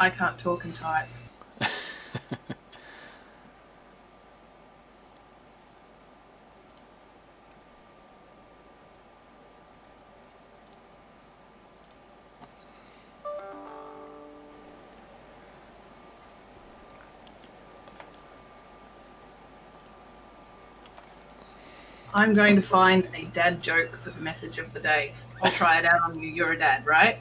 I can't talk and type. I'm going to find a dad joke for the message of the day. I'll try it out on you. You're a dad, right?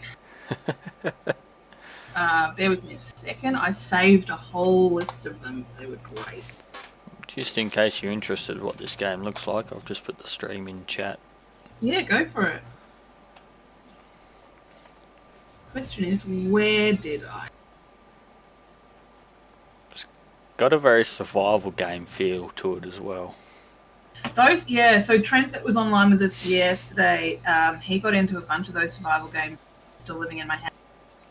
Bear with me a second. I saved a whole list of them. They were great. Just in case you're interested in what this game looks like, I've just put the stream in chat. Yeah, go for it. Question is, where did I? It's got a very survival game feel to it as well. Those, yeah. So Trent, that was online with us yesterday, he got into a bunch of those survival games. Still living in my house.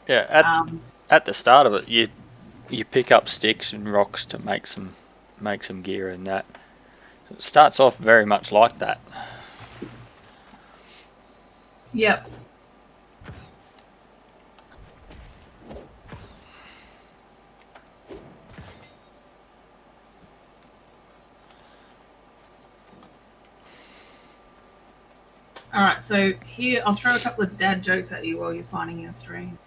Yeah, at the start of it, you pick up sticks and rocks to make some gear and that. It starts off very much like that. Yep. All right, so here I'll throw a couple of dad jokes at you while you're finding your stream.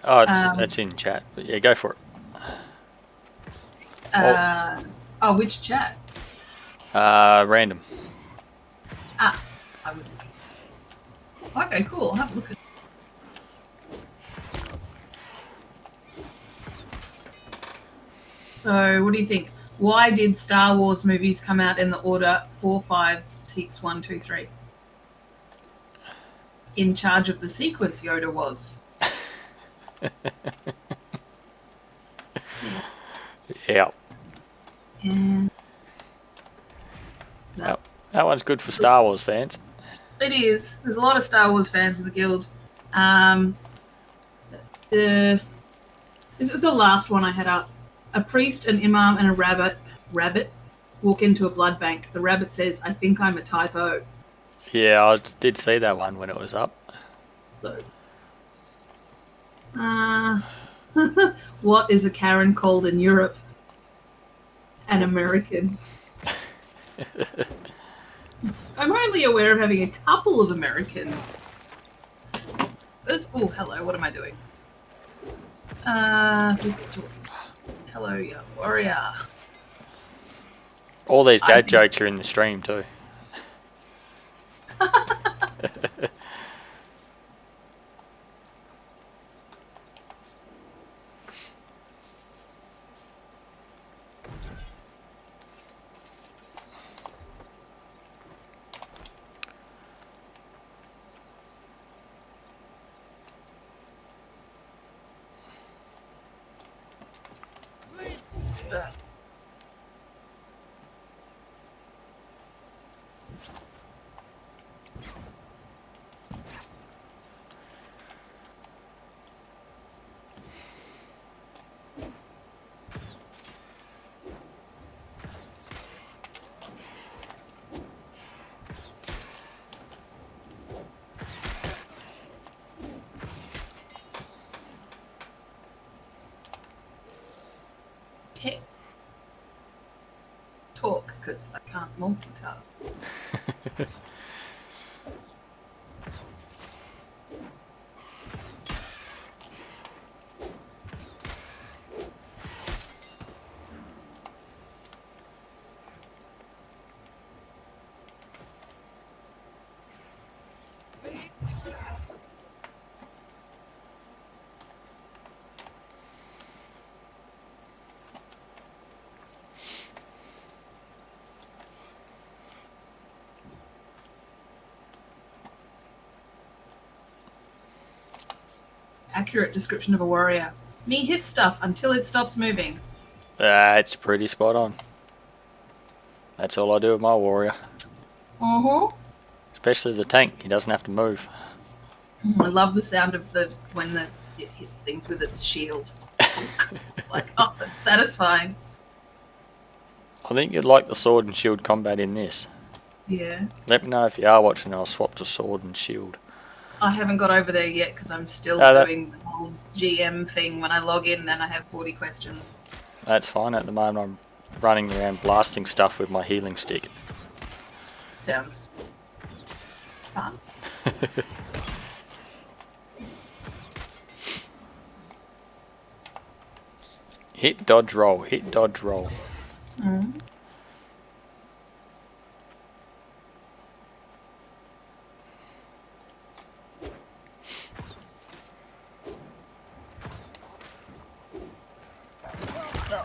Oh, it's in chat, but yeah, go for it. Which chat? Random. I was looking. Okay, cool. I'll have a look at. So, what do you think? Why did Star Wars movies come out in the order 4, 5, 6, 1, 2, 3? In charge of the sequence, Yoda was. Yeah. And That one's good for Star Wars fans. it is. There's a lot of Star Wars fans in the guild. This is the last one I had up. A priest, an imam, and a rabbit walk into a blood bank. The rabbit says, "I think I'm a typo." Yeah, I did see that one when it was up. So, what is a Karen called in Europe? An American. I'm only aware of having a couple of American. Oh, hello. What am I doing? Hello, young warrior. All these dad jokes are in the stream too. Talk, because I can't multitask. Accurate description of a warrior. Me hit stuff until it stops moving. It's pretty spot on. That's all I do with my warrior. Especially the tank. He doesn't have to move. I love the sound of when it hits things with its shield. Like, oh, that's satisfying. I think you'd like the sword and shield combat in this. Yeah. Let me know if you are watching. I'll swap to sword and shield. I haven't got over there yet because I'm still doing the old GM thing when I log in and I have 40 questions. That's fine. At the moment, I'm running around blasting stuff with my healing stick. Sounds fun. Hit, dodge, roll. Hit, dodge, roll. Mm.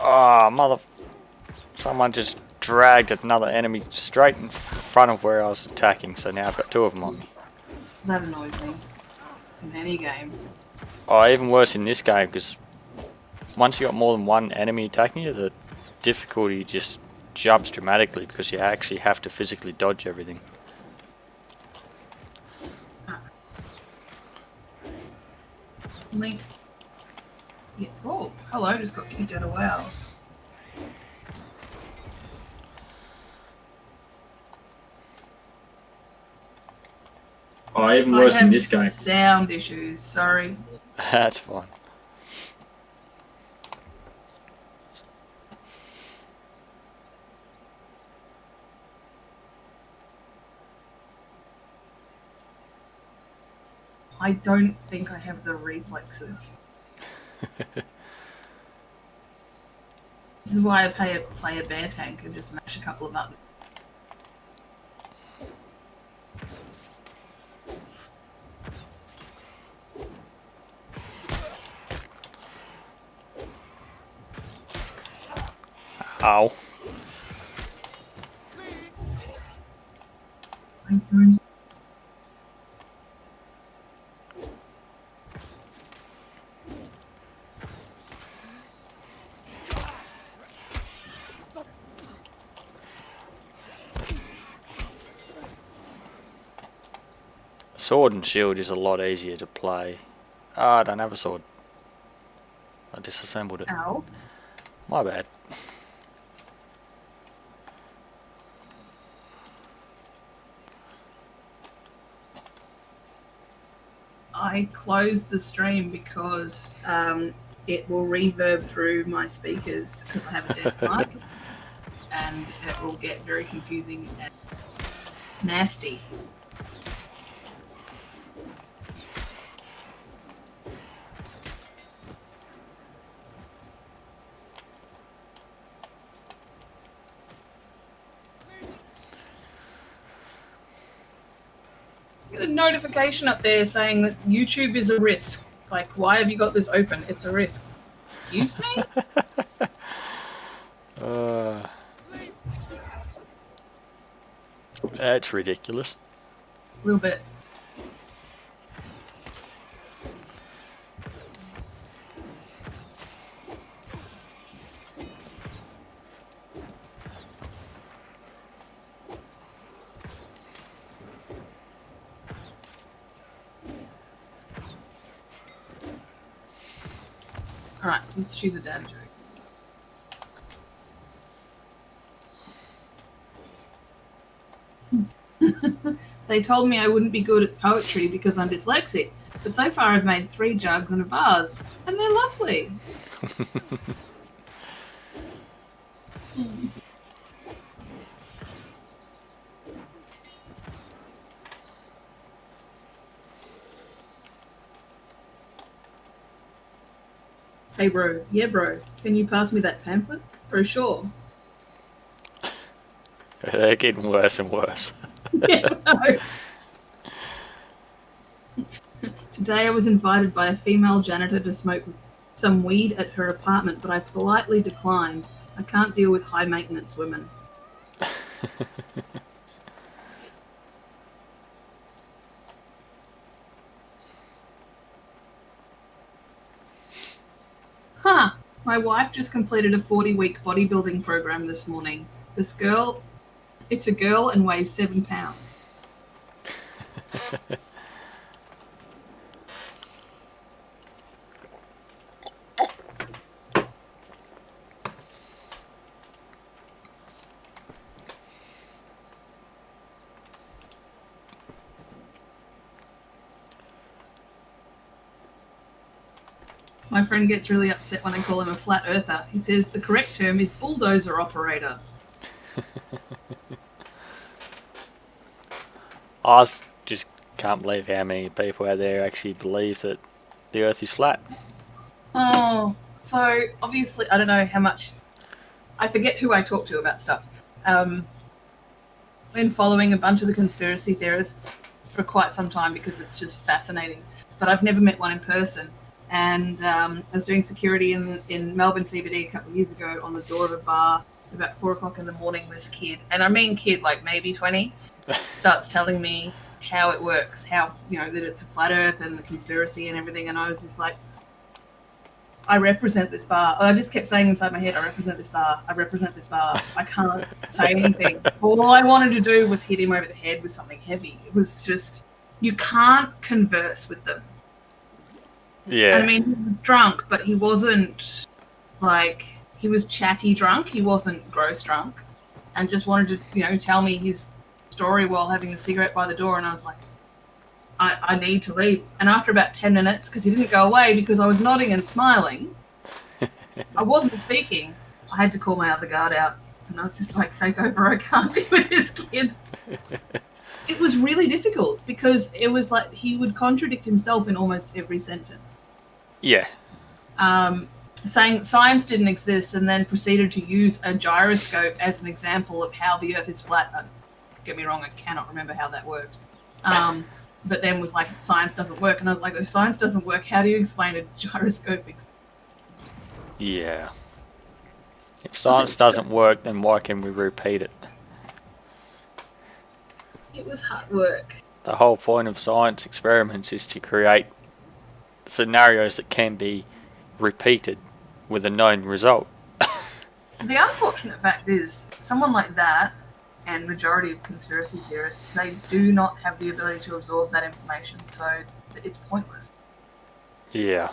Oh, mother... Someone just dragged another enemy straight in front of where I was attacking, so now I've got two of them on me. That annoys me. In any game. Oh, even worse in this game, because once you got more than one enemy attacking you, the difficulty just jumps dramatically because you actually have to physically dodge everything. Link. Yeah. Oh, hello, just got kicked out of WoW. Oh, even worse in this game. Sound issues, sorry. That's fine. I don't think I have the reflexes. This is why I play a bear tank and just mash a couple of buttons. Ow. Sword and shield is a lot easier to play. Ah, I don't have a sword. I disassembled it. Ow. My bad. I closed the stream because it will reverb through my speakers because I have a desk mic, and it will get very confusing and nasty. Get a notification up there saying that YouTube is a risk. Like, why have you got this open? It's a risk. Excuse me? That's ridiculous. A little bit. Alright, let's choose a dad joke. They told me I wouldn't be good at poetry because I'm dyslexic, but so far I've made 3 jugs and a vase, and they're lovely. Hey bro, yeah bro, can you pass me that pamphlet? Bro, sure. They're getting worse and worse. Yeah, no. Today I was invited by a female janitor to smoke some weed at her apartment, but I politely declined. I can't deal with high maintenance women. Huh! My wife just completed a 40-week bodybuilding program this morning. It's a girl and weighs 7 pounds. My friend gets really upset when I call him a flat earther. He says the correct term is bulldozer operator. Just can't believe how many people out there actually believe that the Earth is flat. Oh, so obviously, I don't know how much. I forget who I talk to about stuff. Been following a bunch of the conspiracy theorists for quite some time because it's just fascinating. But I've never met one in person. And I was doing security in Melbourne CBD a couple of years ago on the door of a bar. About 4 o'clock in the morning, this kid, and I mean kid, like maybe 20, starts telling me how it works, how, that it's a flat earth and the conspiracy and everything. And I was just like, I represent this bar. I just kept saying inside my head, I represent this bar. I represent this bar. I can't say anything. All I wanted to do was hit him over the head with something heavy. It was just, you can't converse with them. Yeah. And I mean, he was drunk, but he wasn't like, he was chatty drunk. He wasn't gross drunk, and just wanted to, tell me his story while having a cigarette by the door. And I was like, I need to leave. And after about 10 minutes, because he didn't go away because I was nodding and smiling, I wasn't speaking. I had to call my other guard out. And I was just like, take over, I can't be with this kid. It was really difficult because it was like he would contradict himself in almost every sentence. Yeah. Saying science didn't exist and then proceeded to use a gyroscope as an example of how the Earth is flat. Don't get me wrong, I cannot remember how that worked. But then was like, science doesn't work. And I was like, if science doesn't work, how do you explain a gyroscope? Yeah. If science doesn't work, then why can we repeat it? It was hard work. The whole point of science experiments is to create scenarios that can be repeated with a known result. The unfortunate fact is, someone like that, and majority of conspiracy theorists, they do not have the ability to absorb that information, so it's pointless. Yeah.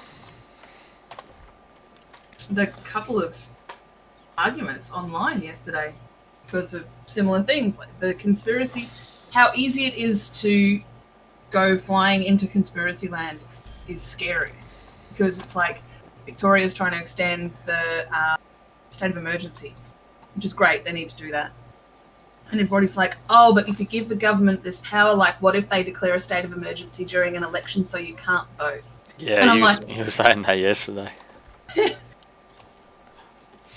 The couple of arguments online yesterday because of similar things, like the conspiracy, how easy it is to go flying into conspiracy land is scary, because it's like Victoria's trying to extend the state of emergency, which is great, they need to do that. And everybody's like, oh, but if you give the government this power, like, what if they declare a state of emergency during an election so you can't vote? Yeah, you were saying that yesterday. If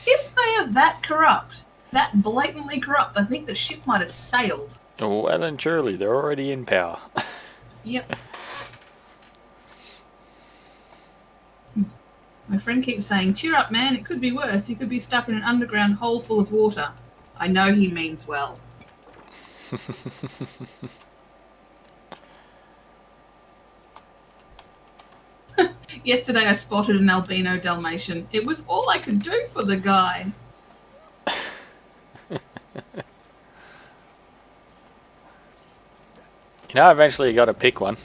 they are that corrupt, that blatantly corrupt, I think the ship might have sailed. Oh, well and truly, they're already in power. Yep. My friend keeps saying, cheer up, man, it could be worse. You could be stuck in an underground hole full of water. I know he means well. Yesterday I spotted an albino Dalmatian. It was all I could do for the guy. Eventually you got to pick one.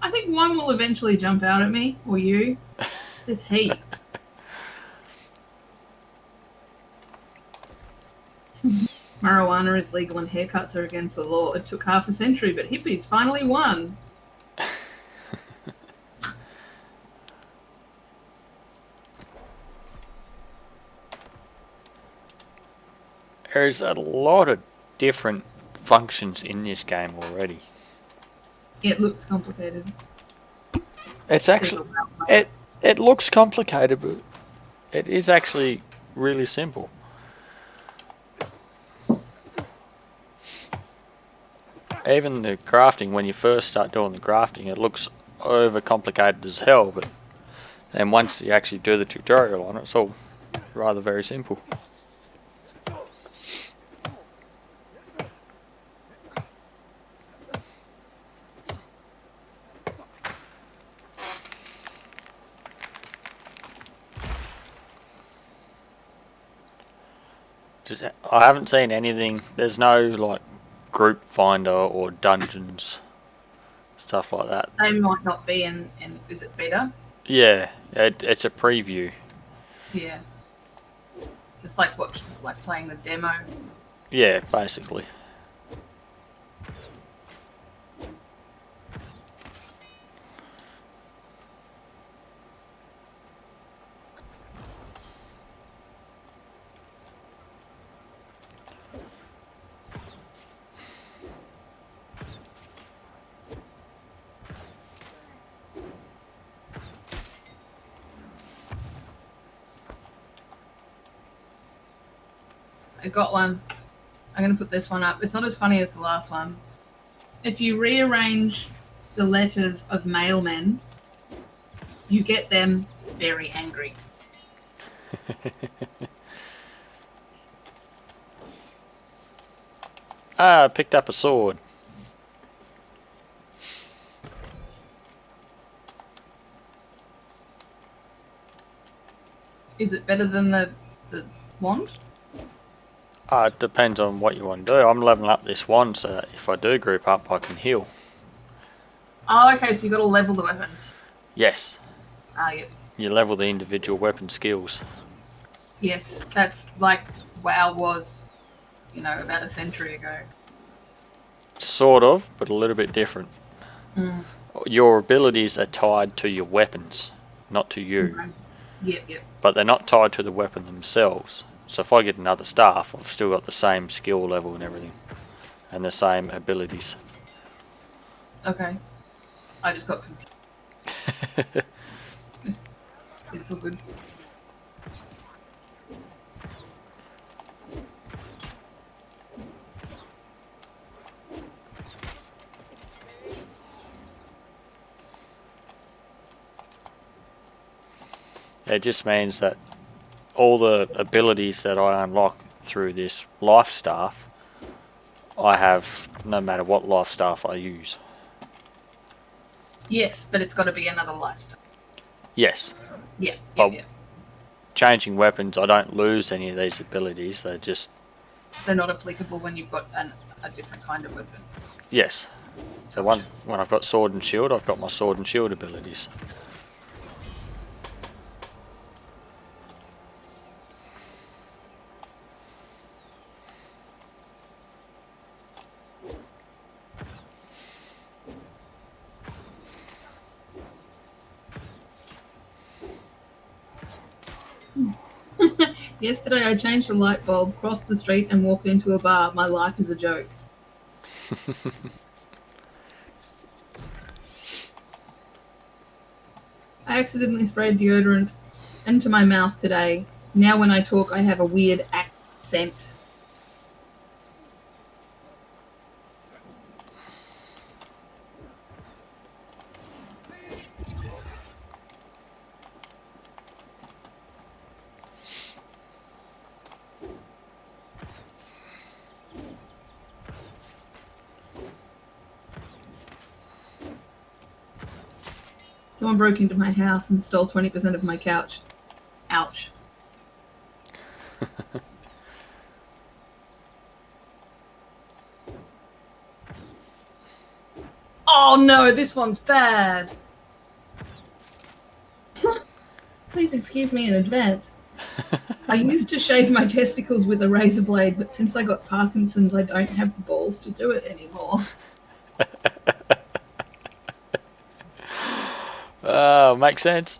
I think one will eventually jump out at me, or you. There's heaps. Marijuana is legal and haircuts are against the law. It took half a century, but hippies finally won. There's a lot of different functions in this game already. It looks complicated. It's actually it looks complicated, but it is actually really simple. Even the crafting, when you first start doing the crafting, it looks overcomplicated as hell, but then once you actually do the tutorial on it, it's all rather very simple. I haven't seen anything. There's no like group finder or dungeons, stuff like that. They might not be in is it beta? Yeah, it's a preview. Yeah. It's just like playing the demo. Yeah, basically. I got one. I'm going to put this one up. It's not as funny as the last one. If you rearrange the letters of mailmen, you get them very angry. I picked up a sword. Is it better than the wand? It depends on what you want to do. I'm leveling up this wand so that if I do group up, I can heal. Oh, okay, so you got to level the weapons. Yes. Ah, yep. You level the individual weapon skills. Yes, that's like WoW was, about a century ago. Sort of, but a little bit different. Mm. Your abilities are tied to your weapons, not to you. Okay. Yep. But they're not tied to the weapon themselves. So if I get another staff, I've still got the same skill level and everything. And the same abilities. Okay. I just got confused. It's all good. It just means that all the abilities that I unlock through this life staff, I have no matter what life staff I use. Yes, but it's got to be another lifestyle. Yes. Yeah. Changing weapons, I don't lose any of these abilities. They're not applicable when you've got a different kind of weapon. Yes. So when I've got sword and shield, I've got my sword and shield abilities. Yesterday I changed a light bulb, crossed the street and walked into a bar. My life is a joke. I accidentally sprayed deodorant into my mouth today. Now when I talk I have a weird accent. Someone broke into my house and stole 20% of my couch. Ouch. Oh no, this one's bad. Please excuse me in advance. I used to shave my testicles with a razor blade, but since I got Parkinson's, I don't have the balls to do it anymore. Oh, makes sense.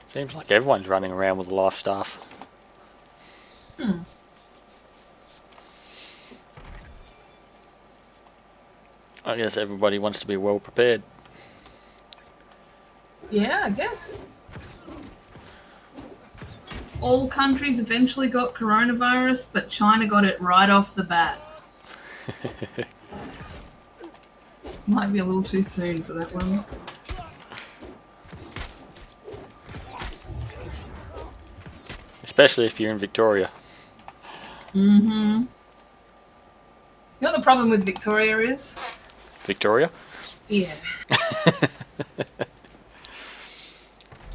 Seems like everyone's running around with a life staff. I guess everybody wants to be well prepared. Yeah, I guess. All countries eventually got coronavirus, but China got it right off the bat. Might be a little too soon for that one. Especially if you're in Victoria. Mm-hmm. You know what the problem with Victoria is? Victoria? Yeah.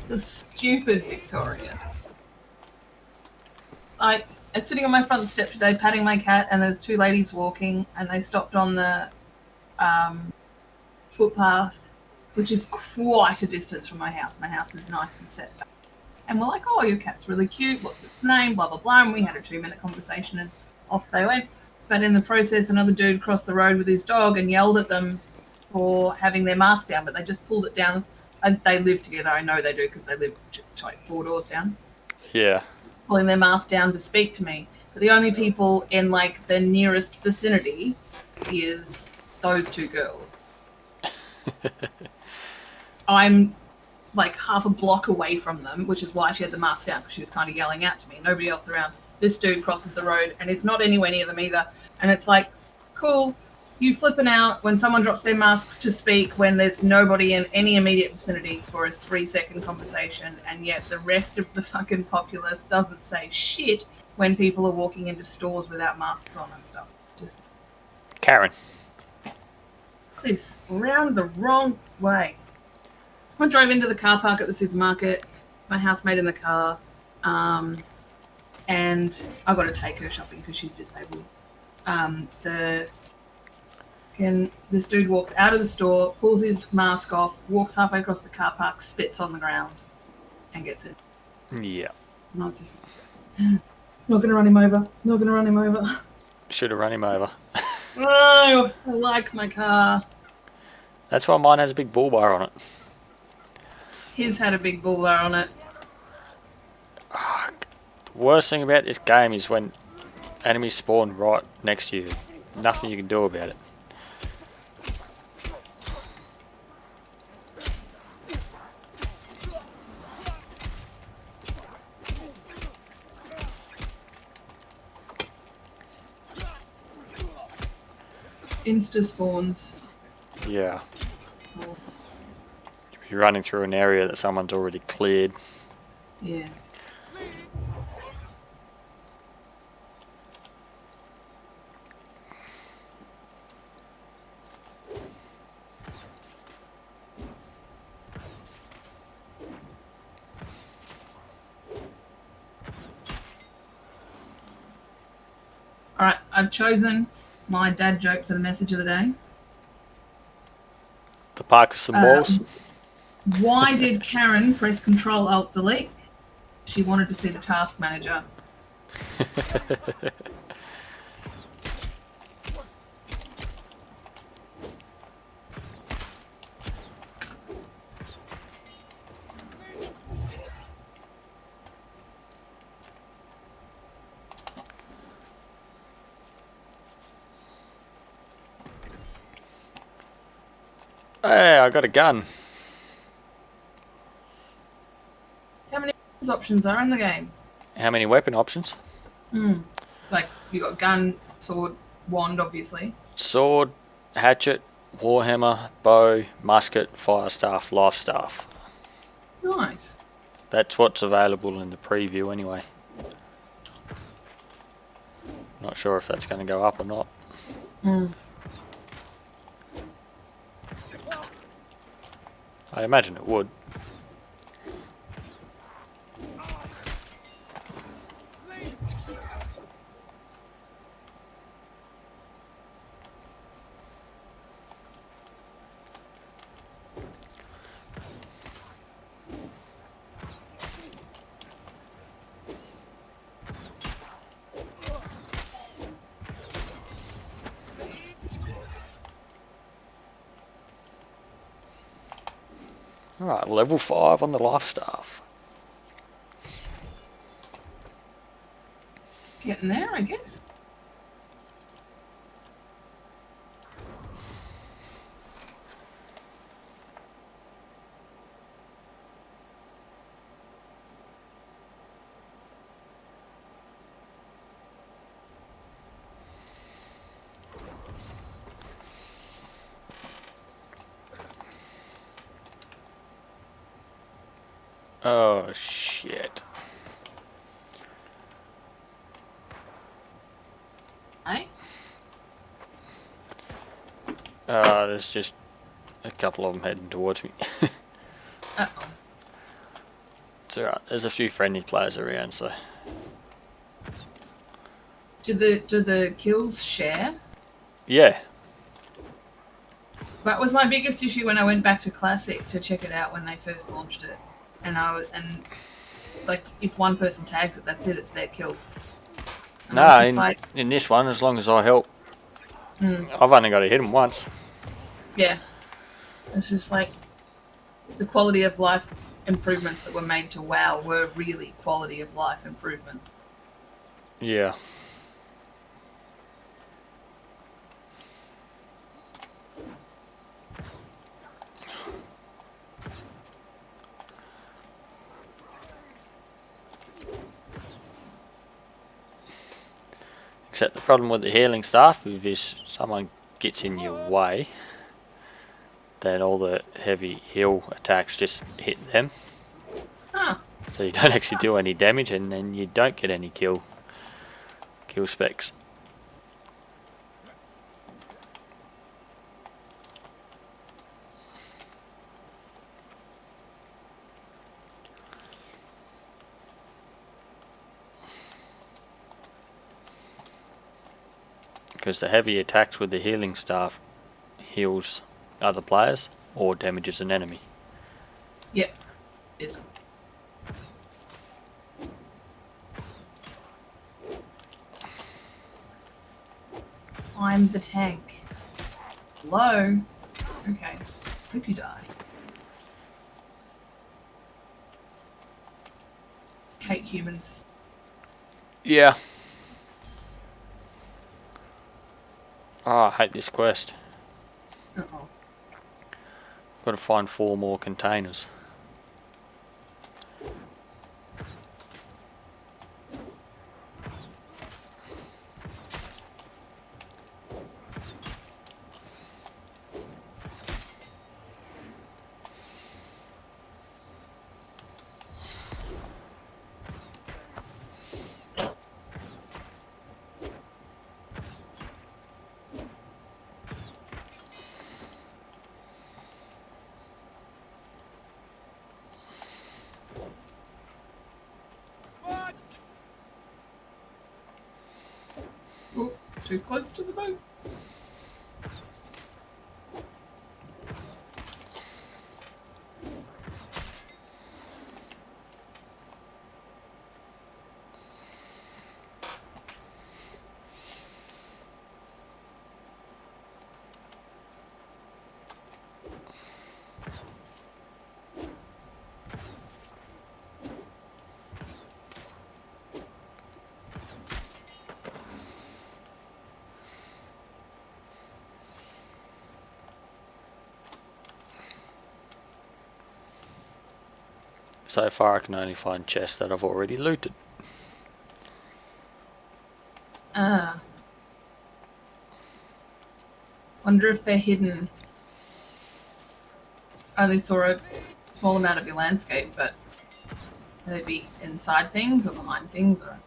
The stupid Victoria. I was sitting on my front step today, patting my cat, and there's two ladies walking, and they stopped on the footpath, which is quite a distance from my house. My house is nice and set back. And we're like, oh, your cat's really cute. What's its name? Blah, blah, blah. And we had a 2-minute conversation, and off they went. But in the process, another dude crossed the road with his dog and yelled at them for having their mask down, but they just pulled it down. And they live together. I know they do because they live 4 doors down. Yeah. Pulling their mask down to speak to me. But the only people in like the nearest vicinity is those two girls. I'm like half a block away from them, which is why she had the mask down, because she was kind of yelling out to me. Nobody else around. This dude crosses the road and it's not anywhere near them either. And it's like, cool, you flipping out when someone drops their masks to speak when there's nobody in any immediate vicinity for a 3-second conversation, and yet the rest of the fucking populace doesn't say shit when people are walking into stores without masks on and stuff. Just Karen. this round the wrong way. I drove into the car park at the supermarket, my housemate in the car, and I got to take her shopping because she's disabled. This dude walks out of the store, pulls his mask off, walks halfway across the car park, spits on the ground, and gets it. Yeah. And I was just not going to run him over. Not going to run him over. Should have run him over. Oh, I like my car. That's why mine has a big bull bar on it. His had a big bull bar on it. The worst thing about this game is when enemies spawn right next to you. Nothing you can do about it. Insta spawns. Yeah. You're running through an area that someone's already cleared. Yeah. Alright, I've chosen my dad joke for the message of the day. The park of some balls. Why did Karen press Control Alt Delete? She wanted to see the task manager. Hey, I got a gun. How many options are in the game? How many weapon options? Like, you got gun, sword, wand, obviously. Sword, hatchet, warhammer, bow, musket, fire staff, life staff. Nice. That's what's available in the preview anyway. Not sure if that's going to go up or not. I imagine it would. Alright, level 5 on the life staff. Getting there, I guess. Oh shit. Hey? There's just a couple of them heading towards me. Uh-oh. It's alright, there's a few friendly players around, so. Do the kills share? Yeah. That was my biggest issue when I went back to Classic to check it out when they first launched it, and like if one person tags it, that's it. It's their kill. And I was Nah, just like, in this one, as long as I help, mm, I've only got to hit him once. yeah. It's just like the quality of life improvements that were made to WoW were really quality of life improvements. Yeah. Except the problem with the healing staff is someone gets in your way, then all the heavy heal attacks just hit them. Huh. So you don't actually do any damage, and then you don't get any kill specs. Because the heavy attacks with the healing staff heals other players or damages an enemy. Yep. Is. I'm the tank. Hello? Okay. Hope you die. Hate humans. Yeah. Oh, I hate this quest. Uh-oh. Got to find 4 more containers. Ooh, too close to the boat. So far I can only find chests that I've already looted. Ah. Wonder if they're hidden. I only saw a small amount of your landscape, but can they be inside things or behind things or?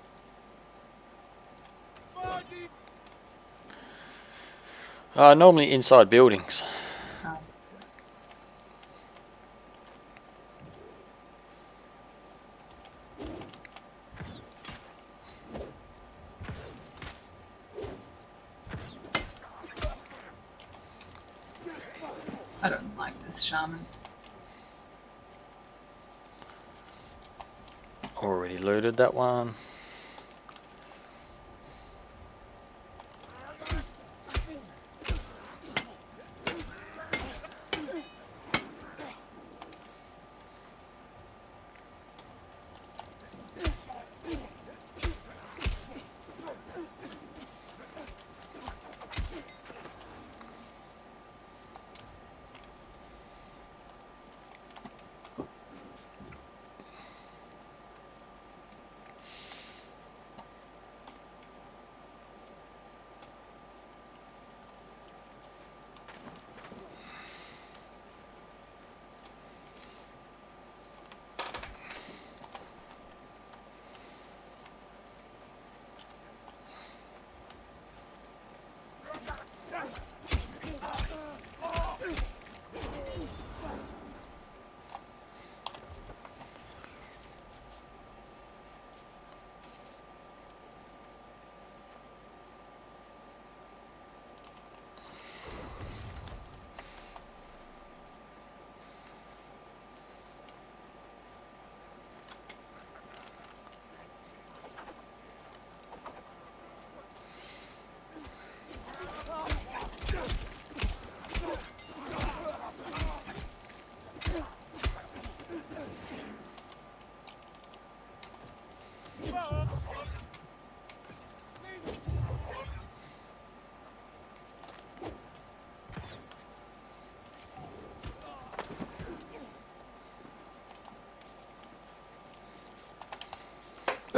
Normally inside buildings. Oh. I don't like this shaman. Already looted that one.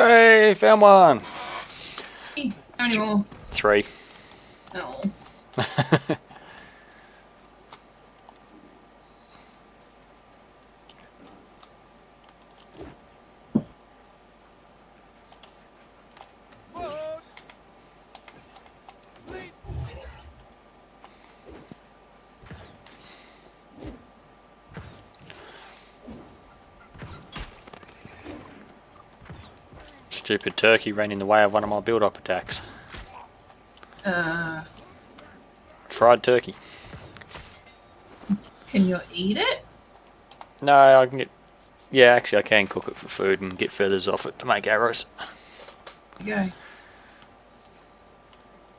Hey, found one. Hey, how many more? 3. No. Stupid turkey ran in the way of one of my build-up attacks. Fried turkey. Can you eat it? No, I can get... Yeah, actually I can cook it for food and get feathers off it to make arrows. Go.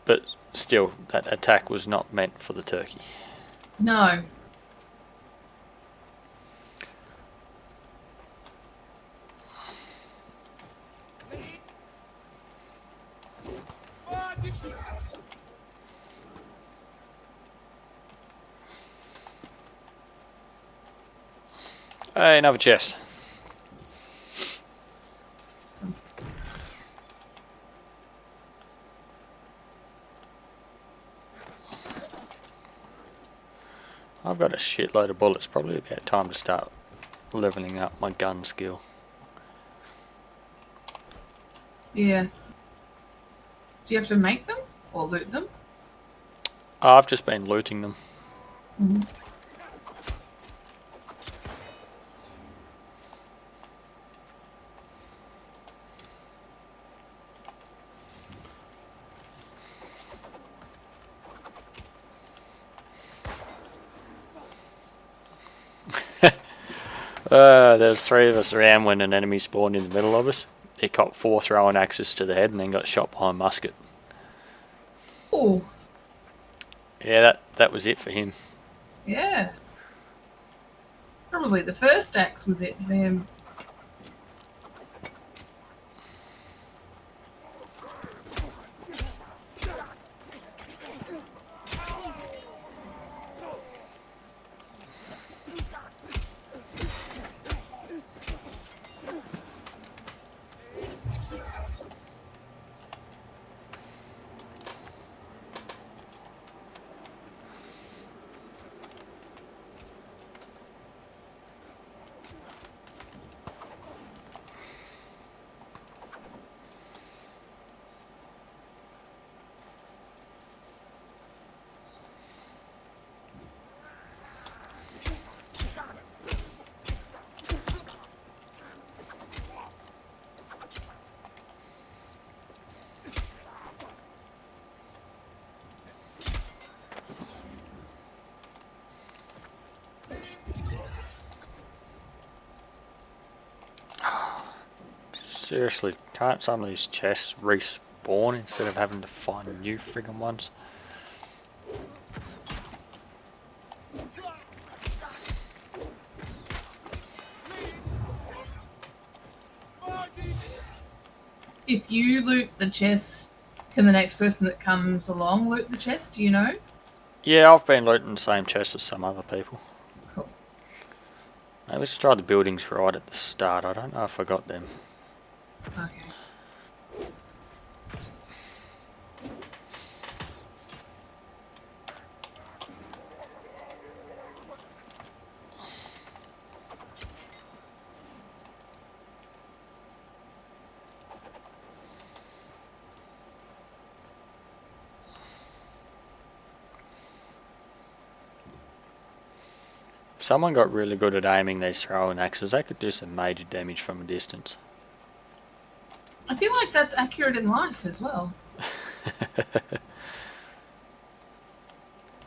But still, that attack was not meant for the turkey. No. Hey, another chest. I've got a shitload of bullets. Probably about time to start leveling up my gun skill. Yeah. Do you have to make them or loot them? I've just been looting them. Mm-hmm. There's 3 of us around when an enemy spawned in the middle of us. He caught 4 throwing axes to the head and then got shot behind musket. Oh. Yeah, that was it for him. Yeah. Probably the first axe was it for him. Seriously, can't some of these chests respawn instead of having to find new friggin' ones? If you loot the chest, can the next person that comes along loot the chest? Do you know? Yeah, I've been looting the same chest as some other people. Cool. Maybe let's try the buildings right at the start. I don't know if I got them. Okay. If someone got really good at aiming these throwing axes, they could do some major damage from a distance. I feel like that's accurate in life as well.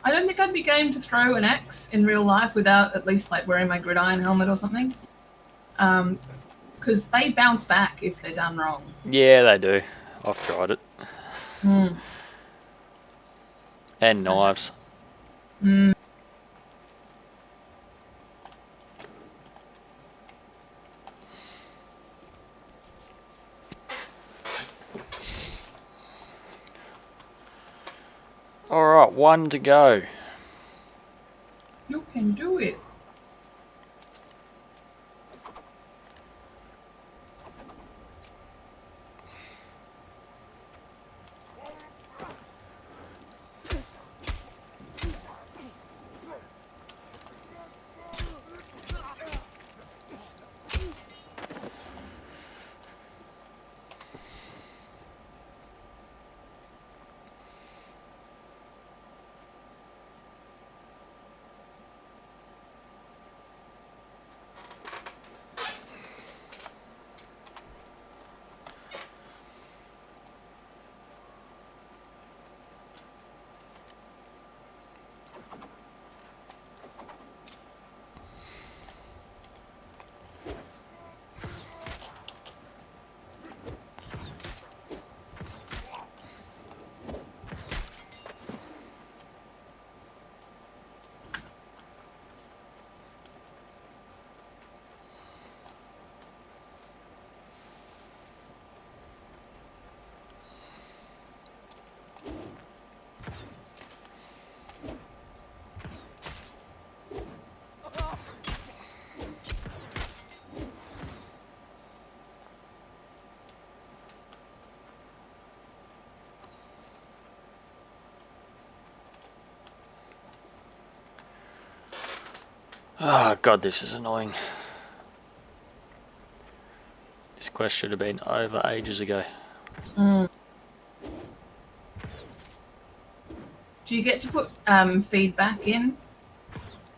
I don't think I'd be game to throw an axe in real life without at least like wearing my gridiron helmet or something. Because they bounce back if they're done wrong. Yeah, they do. I've tried it. Mm. And knives. Mm. Alright, 1 to go. You can do it. Oh god, this is annoying. This quest should have been over ages ago. Mm. Do you get to put feedback in?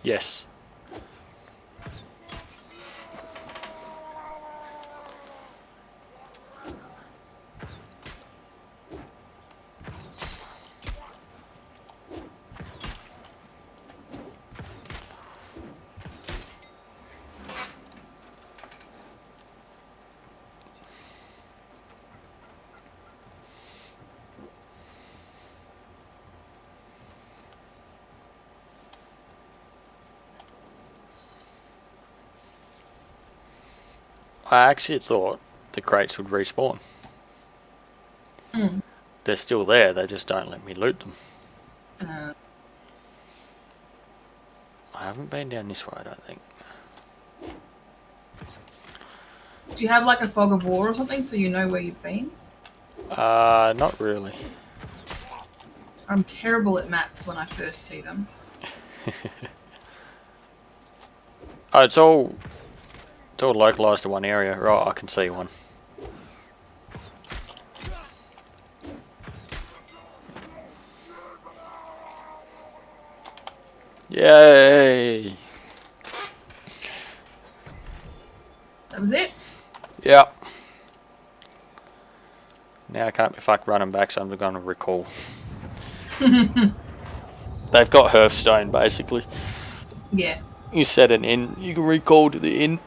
Yes. I actually thought the crates would respawn. Mm. They're still there, they just don't let me loot them. I haven't been down this way, I don't think. Do you have like a fog of war or something so you know where you've been? Not really. I'm terrible at maps when I first see them. Oh, it's all localised to one area. Right, I can see one. Yay! That was it? Yep. Now I can't be fucked running back, so I'm going to recall. They've got Hearthstone, basically. Yeah. You set an inn, you can recall to the inn.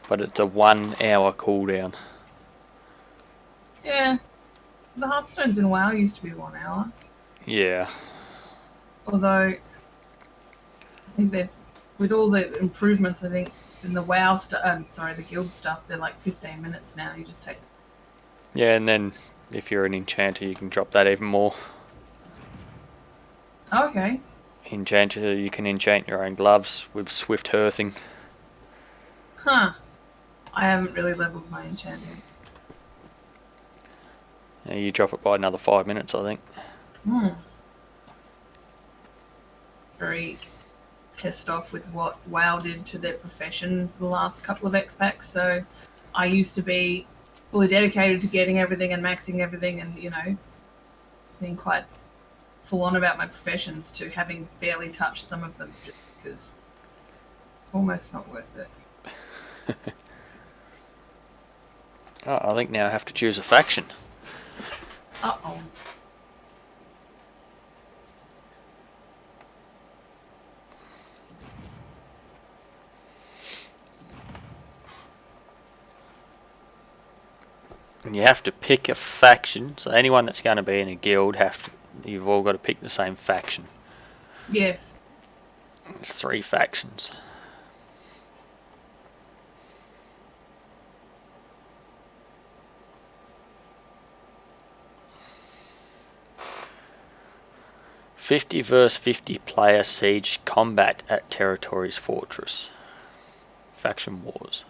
But it's a 1 hour cooldown. Yeah. The Hearthstones in WoW used to be 1 hour. Yeah. Although, I think that with all the improvements, I think in the WoW stuff, the guild stuff, they're like 15 minutes now. You just take. Yeah, and then if you're an enchanter, you can drop that even more. Okay. Enchanter, you can enchant your own gloves with swift hearthing. Huh. I haven't really leveled my enchanting. Yeah, you drop it by another 5 minutes, I think. Hmm. Very pissed off with what WoW did to their professions the last couple of X packs. So I used to be fully dedicated to getting everything and maxing everything and, being quite full on about my professions to having barely touched some of them just because almost not worth it. Oh, I think now I have to choose a faction. Uh-oh. And you have to pick a faction, so anyone that's going to be in a guild, you've all got to pick the same faction. Yes. There's 3 factions. '50 vs 50 player siege combat at Territories Fortress. Faction wars.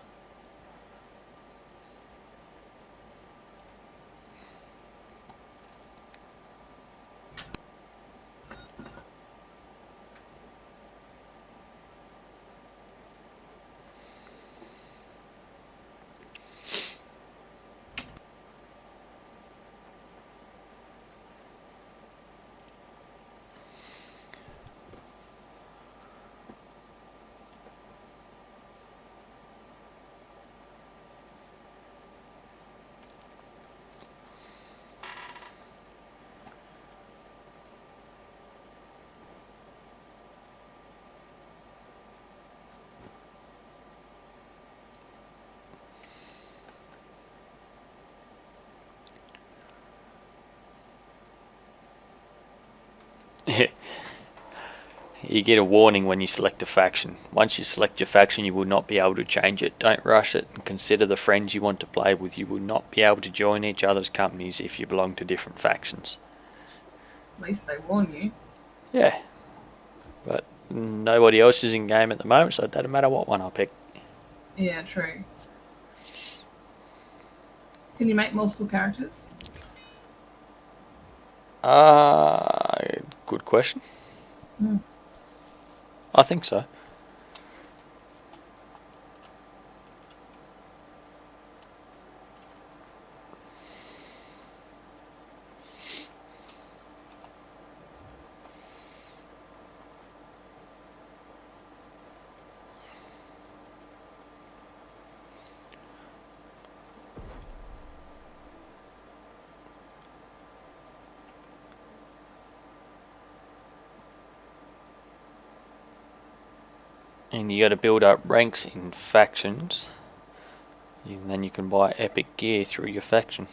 You get a warning when you select a faction. Once you select your faction, you will not be able to change it. Don't rush it and consider the friends you want to play with. You will not be able to join each other's companies if you belong to different factions. At least they warn you. Yeah. But nobody else is in game at the moment, so it doesn't matter what one I pick. Yeah, true. Can you make multiple characters? Good question. Hmm. I think so. And you got to build up ranks in factions. And then you can buy epic gear through your faction.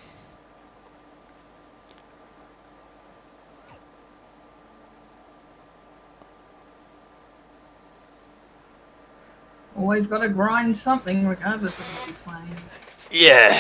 Always got to grind something, regardless of what you're playing. Yeah.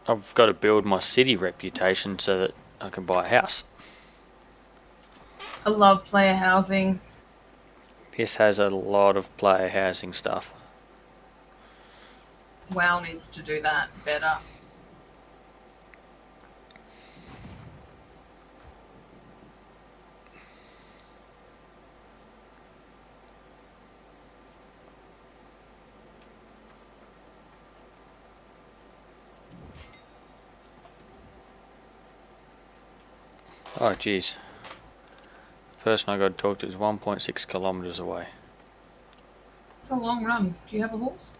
I've got to build my city reputation so that I can buy a house. I love player housing. This has a lot of player housing stuff. WoW needs to do that better. Oh, jeez. Person I got to talk to is 1.6 kilometers away. It's a long run. Do you have a horse?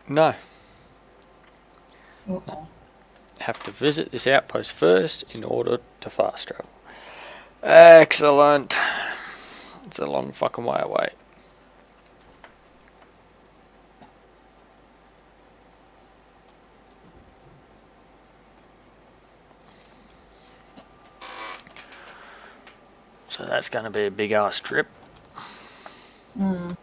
No. Uh-oh. Have to visit this outpost first in order to fast travel. Excellent. It's a long fucking way away. So that's going to be a big ass trip. Mm.